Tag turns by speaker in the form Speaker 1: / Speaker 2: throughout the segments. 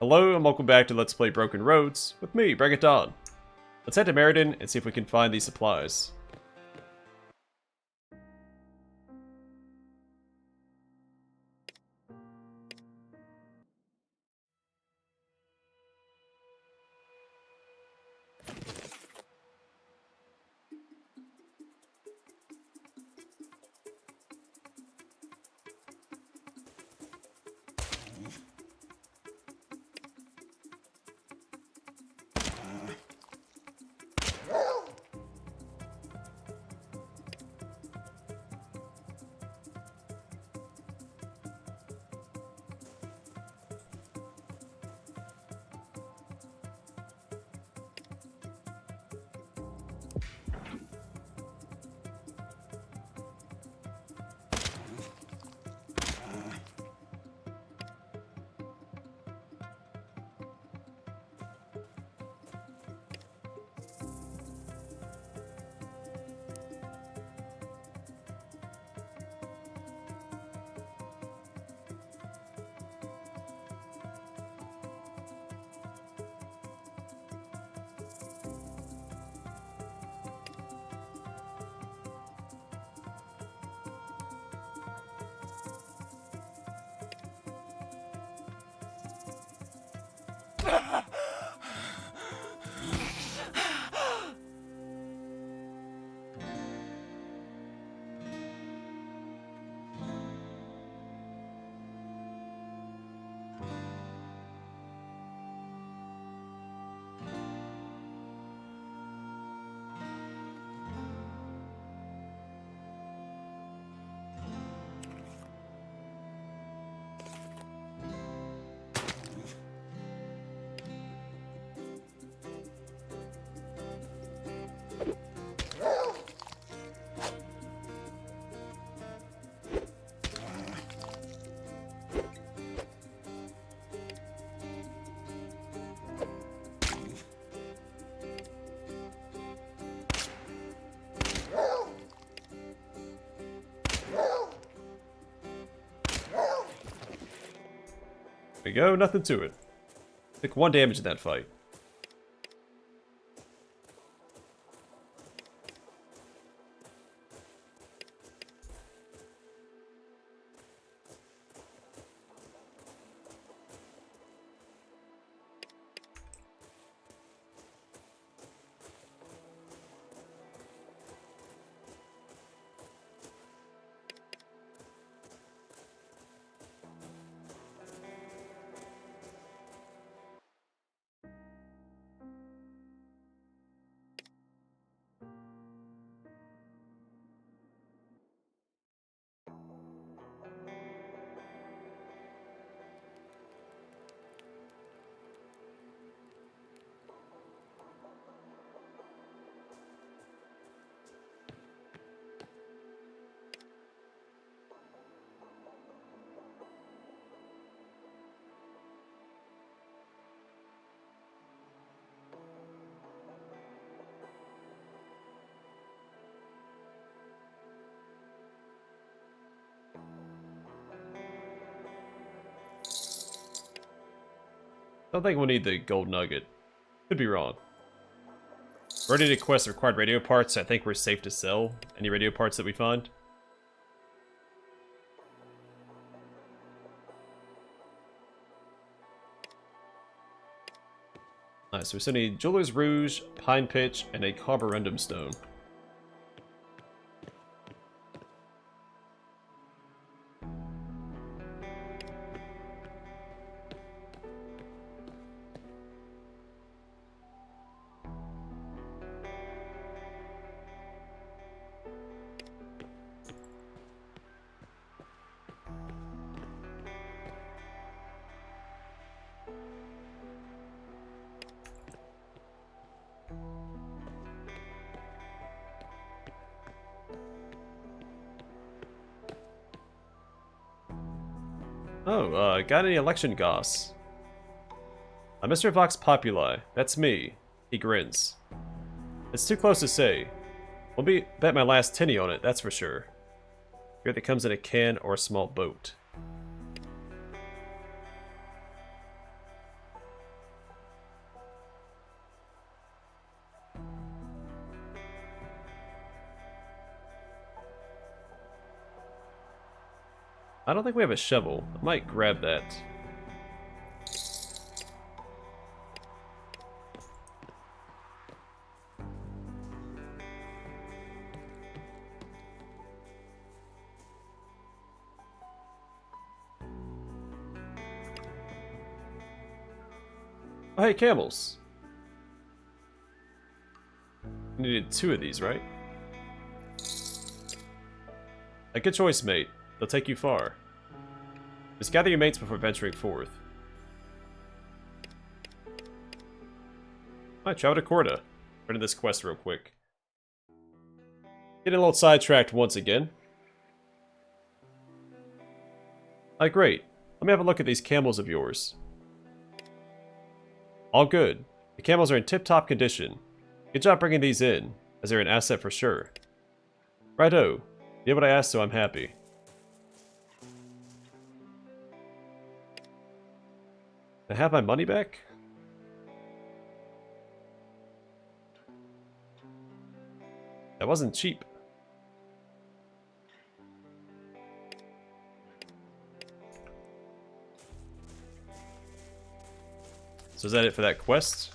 Speaker 1: Hello and welcome back to Let's Play Broken Roads with me, Bring It Dawn. Let's head to Meriden and see if we can find these supplies. There we go, nothing to it. Took 1 damage in that fight. Don't think we'll need the gold nugget. Could be wrong. Ready to quest the required radio parts, so I think we're safe to sell any radio parts that we find. Nice, so we still need Jeweler's Rouge, Pine Pitch, and a Carborundum Stone. Oh, got any election goss? Mr. Vox Populi, that's me. He grins. It's too close to say. We'll bet my last tinny on it, that's for sure. Beer that comes in a can or a small boat. I don't think we have a shovel. I might grab that. Oh, hey, camels. We needed 2 of these, right? A good choice, mate. They'll take you far. Just gather your mates before venturing forth. Alright, travel to Corda. Run this quest real quick. Getting a little sidetracked once again. Alright, great. Let me have a look at these camels of yours. All good. The camels are in tip-top condition. Good job bringing these in, as they're an asset for sure. Righto. You did what I asked, so I'm happy. Can I have my money back? That wasn't cheap. So is that it for that quest?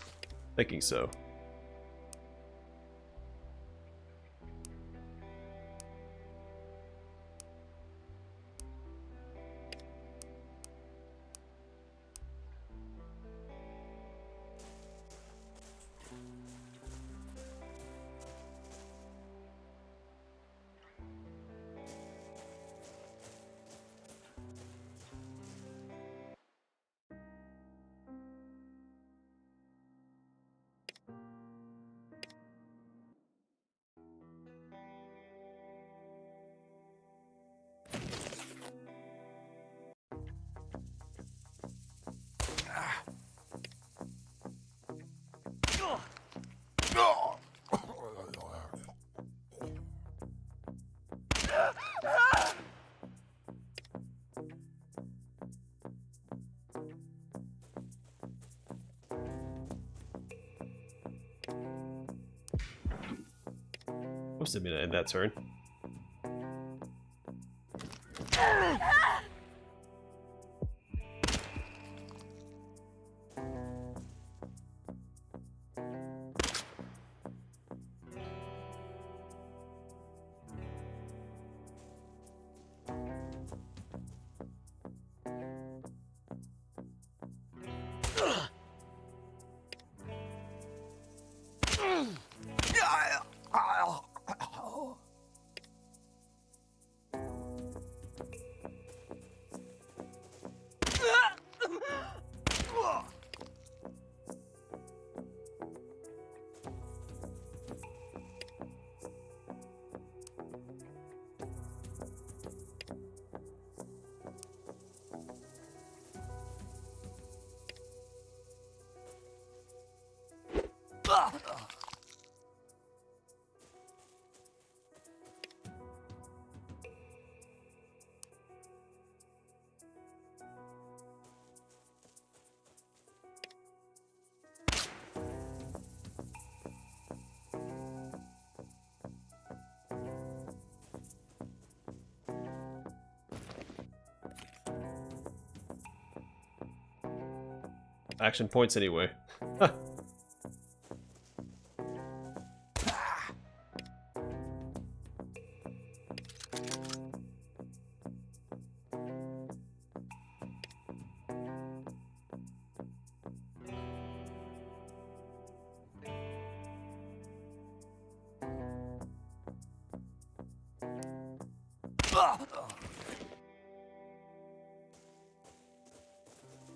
Speaker 1: Thinking so. Oops, didn't mean to end that turn. Action points anyway.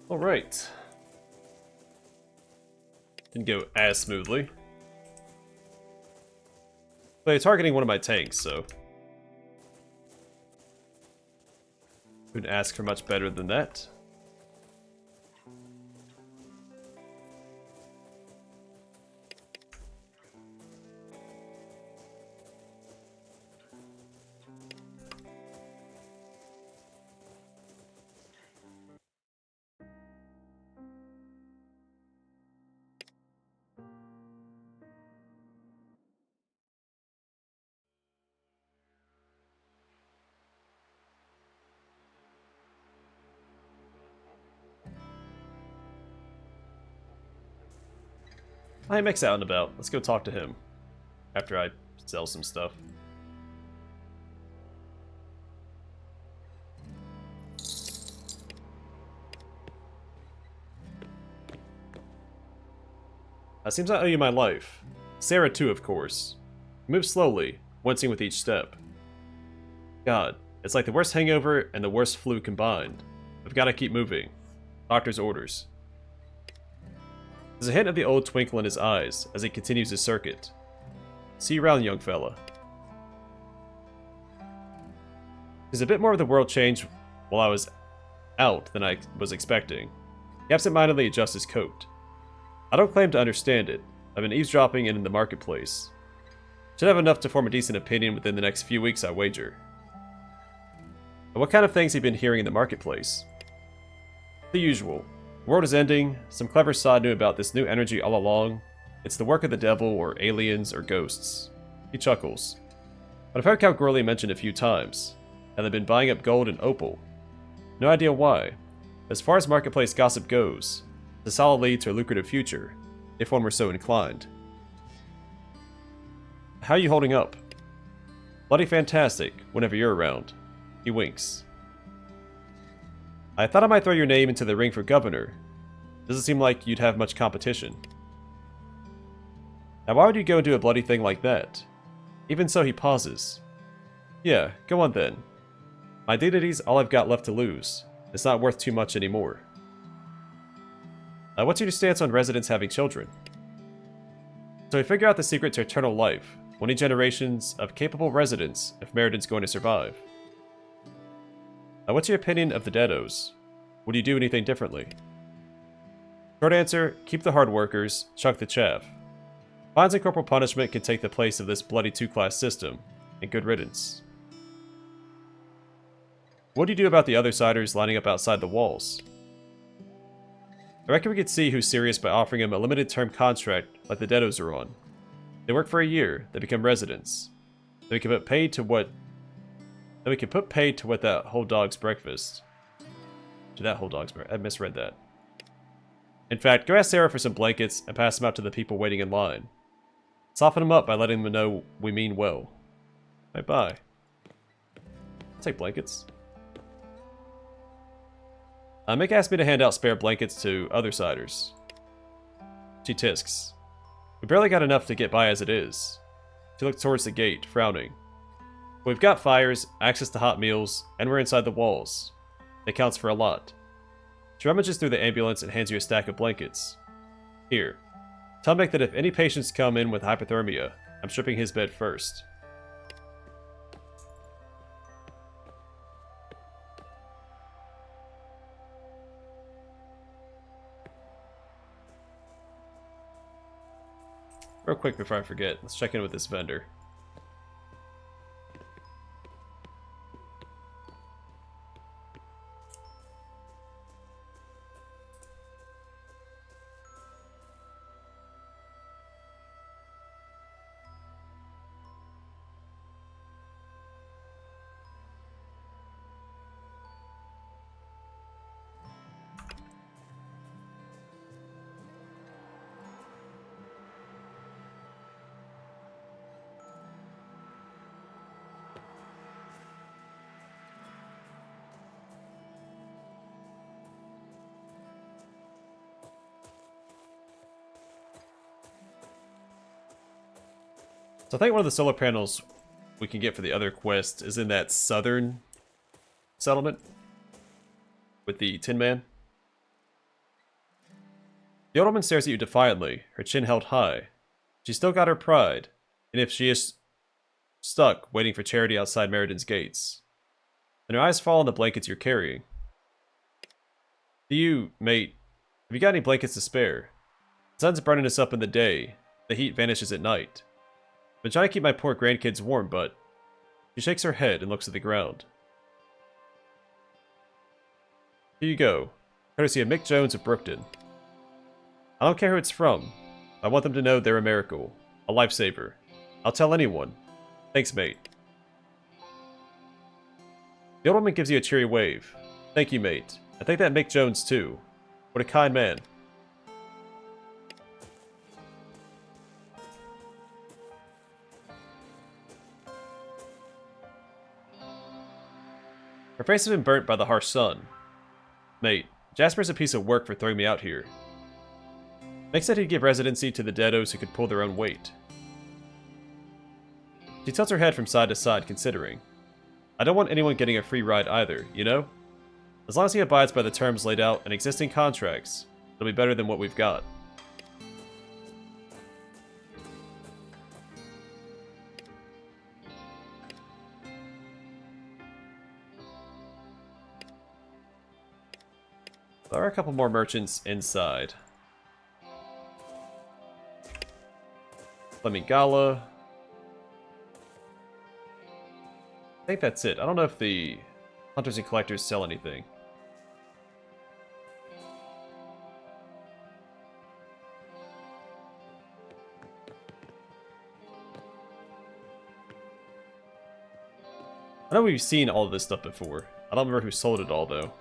Speaker 1: All right. Didn't go as smoothly. But it's targeting one of my tanks, so couldn't ask for much better than that. Hey, Mick's out and about. Let's go talk to him. After I sell some stuff. Seems I owe you my life. Sarah too, of course. Move slowly, wincing with each step. God, it's like the worst hangover and the worst flu combined. I've got to keep moving. Doctor's orders. There's a hint of the old twinkle in his eyes as he continues his circuit. See you around, young fella. There's a bit more of the world change while I was out than I was expecting. He absentmindedly adjusts his coat. I don't claim to understand it. I've been eavesdropping in the marketplace. Should have enough to form a decent opinion within the next few weeks, I wager. And what kind of things have you been hearing in the marketplace? The usual. The world is ending, some clever sod knew about this new energy all along. It's the work of the devil, or aliens, or ghosts. He chuckles. But I've heard Count Gorley mentioned a few times, and they've been buying up gold and opal. No idea why. As far as marketplace gossip goes, it's a solid lead to a lucrative future, if one were so inclined. How are you holding up? Bloody fantastic, whenever you're around. He winks. I thought I might throw your name into the ring for governor. Doesn't seem like you'd have much competition. Now why would you go and do a bloody thing like that? Even so, he pauses. Yeah, go on then. My dignity's all I've got left to lose. It's not worth too much anymore. What's your stance on residents having children? So we figure out the secret to eternal life. 20 generations of capable residents if Meriden's going to survive. What's your opinion of the Deados? Would you do anything differently? Short answer, keep the hard workers, chuck the chaff. Fines and corporal punishment can take the place of this bloody two-class system, and good riddance. What do you do about the other-siders lining up outside the walls? I reckon we could see who's serious by offering him a limited-term contract like the Deados are on. They work for a year, they become residents. Then we can put paid to what that whole dog's breakfast. To that whole dog's breakfast. I misread that. In fact, go ask Sarah for some blankets and pass them out to the people waiting in line. Soften them up by letting them know we mean well. Bye-bye. I'll take blankets. Mick asked me to hand out spare blankets to other-siders. She tisks. We barely got enough to get by as it is. She looked towards the gate, frowning. We've got fires, access to hot meals, and we're inside the walls. It counts for a lot. She rummages through the ambulance and hands you a stack of blankets. Here. Tell Mick that if any patients come in with hypothermia, I'm stripping his bed first. Real quick before I forget, let's check in with this vendor. So I think one of the solar panels we can get for the other quest is in that southern settlement with the Tin Man. The old woman stares at you defiantly, her chin held high. She's still got her pride, and if she is stuck waiting for charity outside Meriden's gates. Then her eyes fall on the blankets you're carrying. Do you, mate, have you got any blankets to spare? The sun's burning us up in the day, the heat vanishes at night. I've been trying to keep my poor grandkids warm, but... She shakes her head and looks at the ground. Here you go. Courtesy of Mick Jones of Brookton. I don't care who it's from. I want them to know they're a miracle. A lifesaver. I'll tell anyone. Thanks, mate. The old woman gives you a cheery wave. Thank you, mate. I thank that Mick Jones, too. What a kind man. Her face has been burnt by the harsh sun. Mate, Jasper's a piece of work for throwing me out here. Mick said he'd give residency to the deados who could pull their own weight. She tilts her head from side to side, considering. I don't want anyone getting a free ride either, you know? As long as he abides by the terms laid out in existing contracts, it'll be better than what we've got. There are a couple more merchants inside. Flemingala. I think that's it. I don't know if the hunters and collectors sell anything. I know we've seen all of this stuff before. I don't remember who sold it all, though.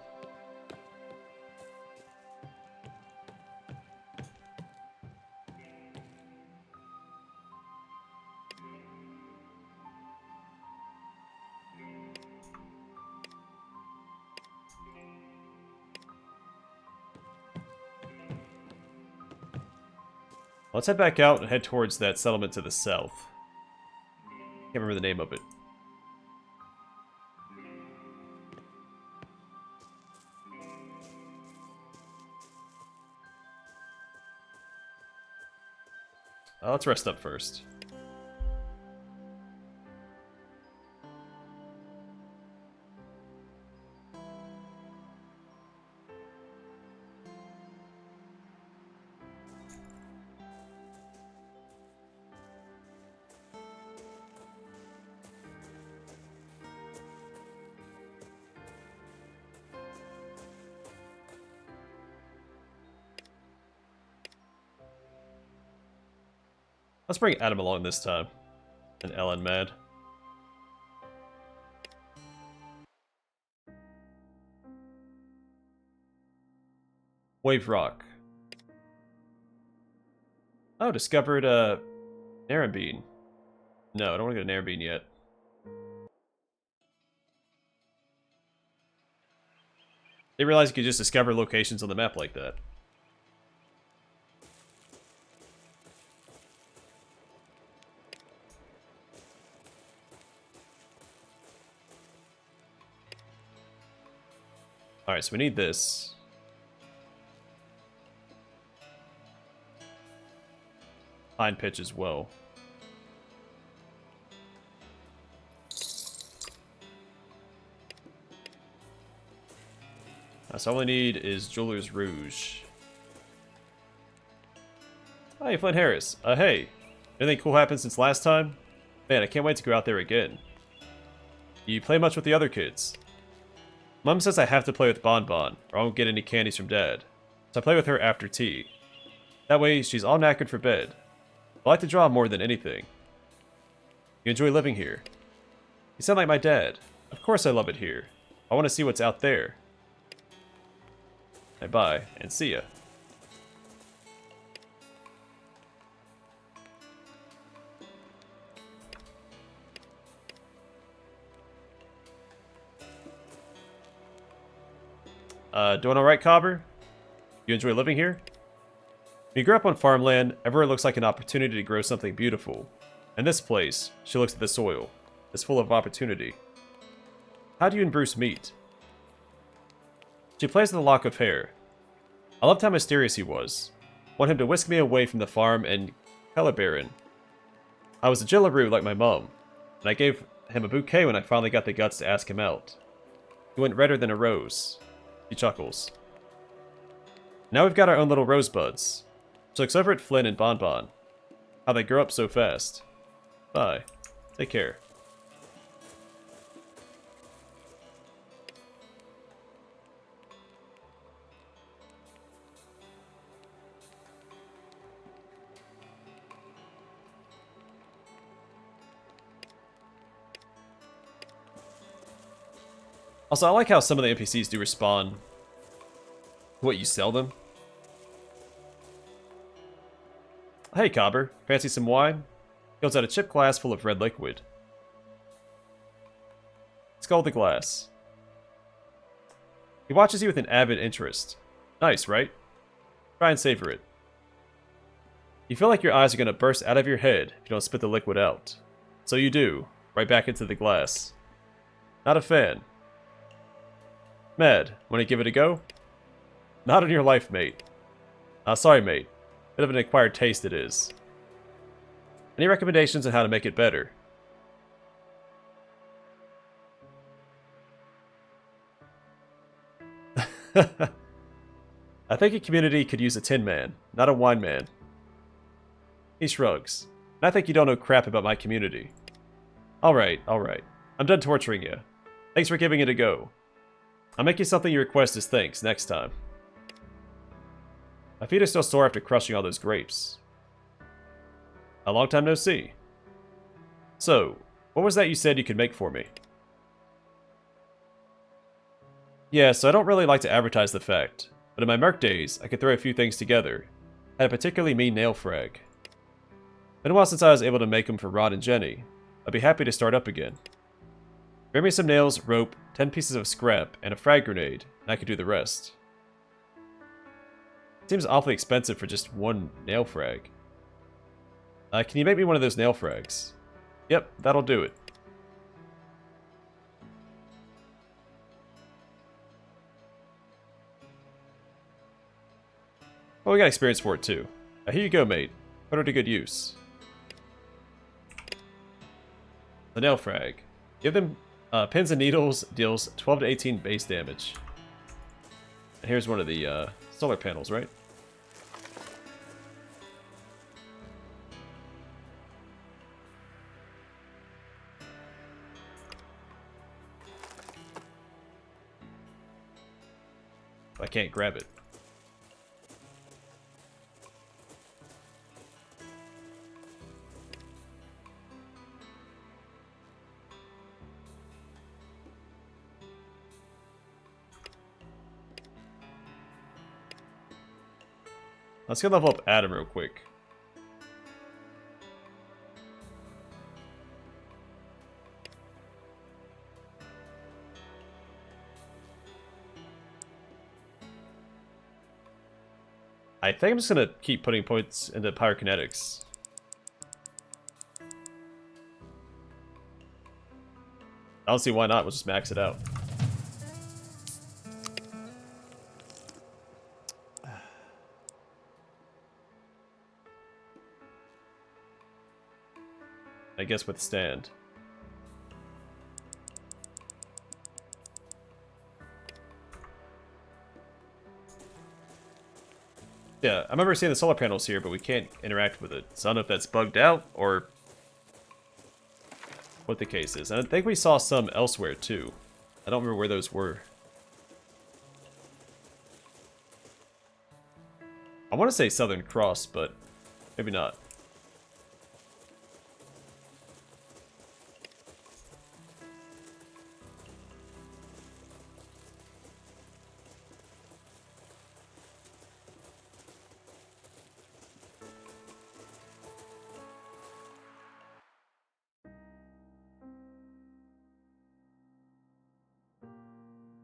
Speaker 1: Let's head back out and head towards that settlement to the south. Can't remember the name of it. Let's rest up first. Let's bring Adam along this time. And Ellen mad. Wave Rock. Oh, discovered Narrabeen. No, I don't want to go to Narrabeen yet. Didn't realize you could just discover locations on the map like that. Alright, so we need this. Pine pitch as well. So all we need is Jeweler's Rouge. Hey, Flint Harris. Hey. Anything cool happened since last time? Man, I can't wait to go out there again. You play much with the other kids? Mom says I have to play with Bon Bon, or I won't get any candies from Dad. So I play with her after tea. That way, she's all knackered for bed. I like to draw more than anything. You enjoy living here? You sound like my dad. Of course I love it here. I want to see what's out there. Hey, bye, and see ya. Doing alright, Cobber? You enjoy living here? When you grow up on farmland, everywhere looks like an opportunity to grow something beautiful. And this place, she looks at the soil, is full of opportunity. How do you and Bruce meet? She plays with a lock of hair. I loved how mysterious he was. Want him to whisk me away from the farm and Calibarin. I was a Jillaroo like my mom, and I gave him a bouquet when I finally got the guts to ask him out. He went redder than a rose. He chuckles. Now we've got our own little rosebuds. She looks over at Flynn and Bon Bon. How they grow up so fast. Bye. Take care. Also, I like how some of the NPCs do respond to what you sell them. Hey, Cobber. Fancy some wine? He holds out a chipped glass full of red liquid. Skull the glass. He watches you with an avid interest. Nice, right? Try and savor it. You feel like your eyes are going to burst out of your head if you don't spit the liquid out. So you do, right back into the glass. Not a fan. Mad, want to give it a go? Not on your life, mate. Sorry, mate. Bit of an acquired taste it is. Any recommendations on how to make it better? I think a community could use a tin man, not a wine man. He shrugs. And I think you don't know crap about my community. Alright, alright. I'm done torturing you. Thanks for giving it a go. I'll make you something you request as thanks next time. My feet are still sore after crushing all those grapes. A long time no see. So, what was that you said you could make for me? Yeah, so I don't really like to advertise the fact, but in my merc days, I could throw a few things together. I had a particularly mean nail frag. Been a while since I was able to make them for Rod and Jenny. I'd be happy to start up again. Bring me some nails, rope, 10 pieces of scrap, and a frag grenade, and I could do the rest. Seems awfully expensive for just one nail frag. Can you make me one of those nail frags? Yep, that'll do it. Well, we got experience for it too. Here you go, mate. Put her to good use. The nail frag. Give them pins and needles, deals 12 to 18 base damage. And here's one of the solar panels, right? I can't grab it. Let's go level up Adam real quick. I think I'm just gonna keep putting points into pyrokinetics. I don't see why not, we'll just max it out. I guess withstand. Yeah, I remember seeing the solar panels here, but we can't interact with it. So I don't know if that's bugged out or what the case is. And I think we saw some elsewhere too. I don't remember where those were. I want to say Southern Cross, but maybe not.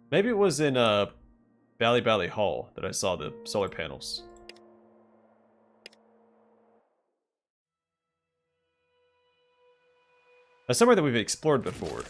Speaker 1: Maybe it was in Bally Hall that I saw the solar panels. That's somewhere that we've explored before.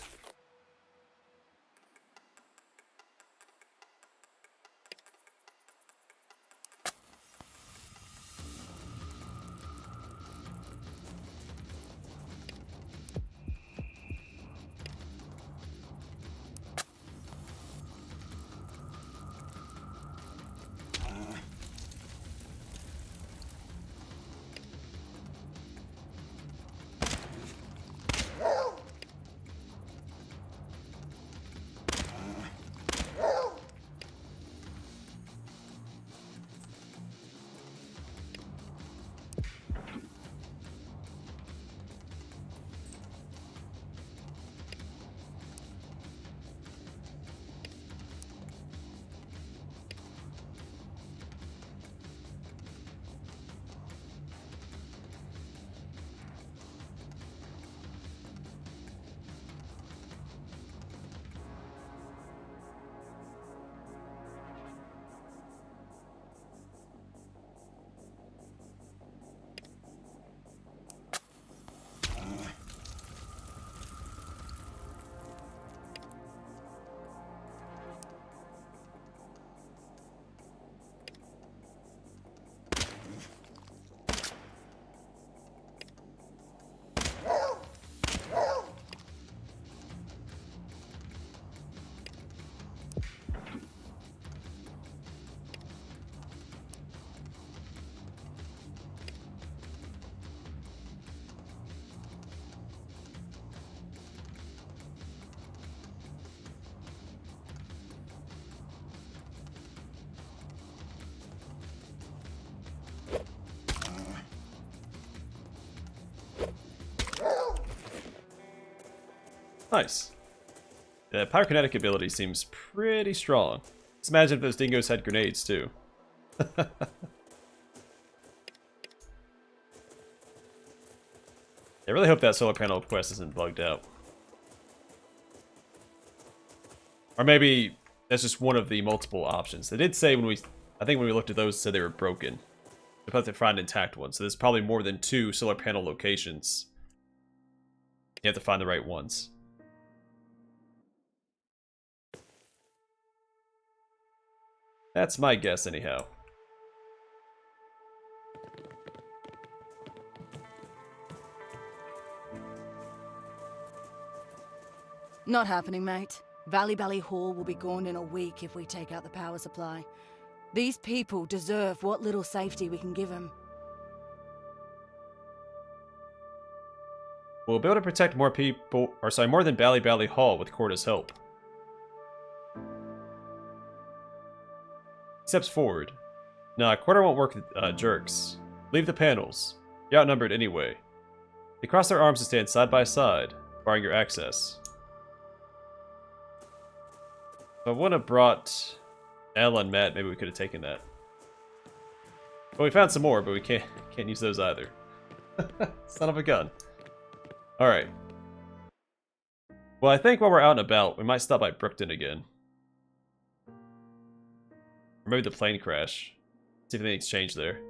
Speaker 1: Nice. The pyrokinetic ability seems pretty strong. Just imagine if those dingoes had grenades, too. I really hope that solar panel quest isn't bugged out. Or maybe that's just one of the multiple options. They did say I think when we looked at those, it said they were broken. We'll have to find an intact one. So there's probably more than 2 solar panel locations. You have to find the right ones. That's my guess, anyhow.
Speaker 2: Not happening, mate. Valley Hall will be gone in a week if we take out the power supply. These people deserve what little safety we can give them.
Speaker 1: We'll be able to protect more people, or sorry, more than Valley Hall with Corda's help. Steps forward. Nah, Corda won't work with jerks. Leave the panels. You're outnumbered anyway. They cross their arms to stand side by side, barring your access. If I would have brought Ella and Matt, maybe we could have taken that. Well, we found some more, but we can't use those either. Son of a gun. Alright. Well, I think while we're out and about, we might stop by Brookton again. Or maybe the plane crash. See if anything's changed there.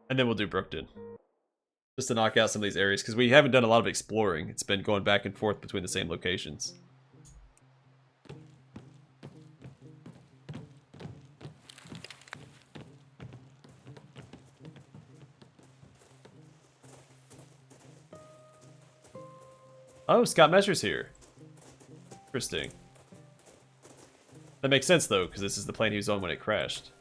Speaker 1: And then we'll do Brookton. Just to knock out some of these areas, because we haven't done a lot of exploring. It's been going back and forth between the same locations. Oh, Scott Measure's here. Interesting. That makes sense, though, because this is the plane he was on when it crashed.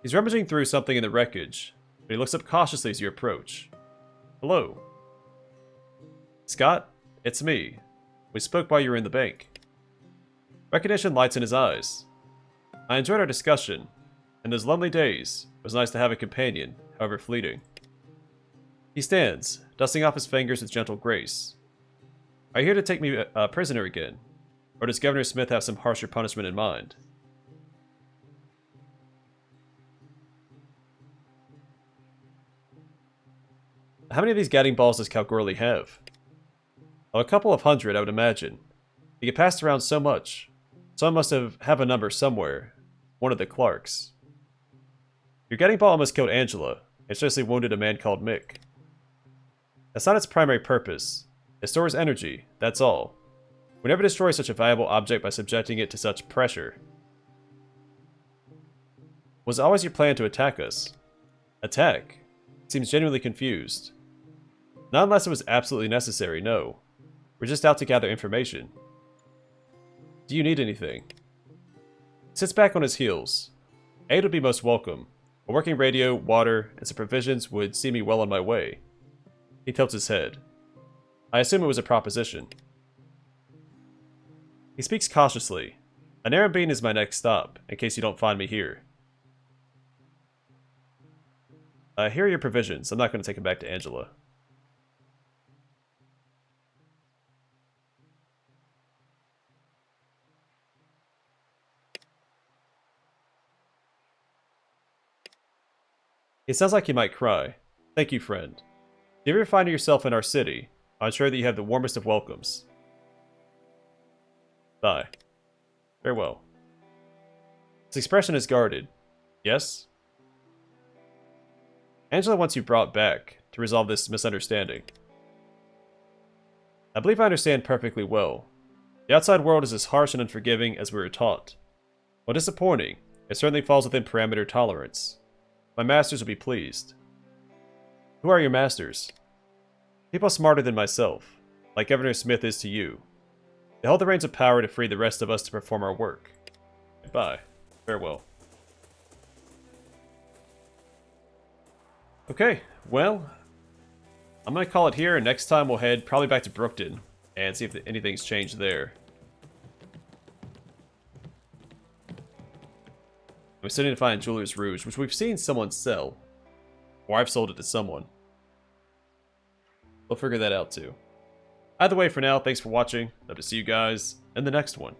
Speaker 1: He's rummaging through something in the wreckage, but he looks up cautiously as you approach. Hello. Scott, it's me. We spoke while you were in the bank. Recognition lights in his eyes. I enjoyed our discussion. In those lonely days, it was nice to have a companion, however fleeting. He stands, dusting off his fingers with gentle grace. Are you here to take me a prisoner again? Or does Governor Smith have some harsher punishment in mind? How many of these guiding balls does Kalgoorlie have? Oh, a couple of hundred, I would imagine. They get passed around so much. Someone must have a number somewhere. One of the Clarks. Your guiding ball almost killed Angela. It seriously wounded a man called Mick. That's not its primary purpose. It stores energy, that's all. We never destroy such a valuable object by subjecting it to such pressure. Was it always your plan to attack us? Attack? Seems genuinely confused. Not unless it was absolutely necessary, no. We're just out to gather information. Do you need anything? He sits back on his heels. Aid would be most welcome. A working radio, water, and some provisions would see me well on my way. He tilts his head. I assume it was a proposition. He speaks cautiously. An Arabine is my next stop, in case you don't find me here. Here are your provisions. I'm not going to take them back to Angela. It sounds like you might cry. Thank you, friend. If you ever find yourself in our city, I'm sure that you have the warmest of welcomes. Bye. Farewell. His expression is guarded. Yes? Angela wants you brought back to resolve this misunderstanding. I believe I understand perfectly well. The outside world is as harsh and unforgiving as we were taught. While disappointing, it certainly falls within parameter tolerance. My masters will be pleased. Who are your masters? People smarter than myself, like Governor Smith is to you. They hold the reins of power to free the rest of us to perform our work. Goodbye. Farewell. Okay, well, I'm going to call it here, and next time we'll head probably back to Brookton and see if anything's changed there. I'm still need to find Jeweler's Rouge, which we've seen someone sell. Or I've sold it to someone. we'll figure that out too. Either way, for now, thanks for watching. Hope to see you guys in the next one.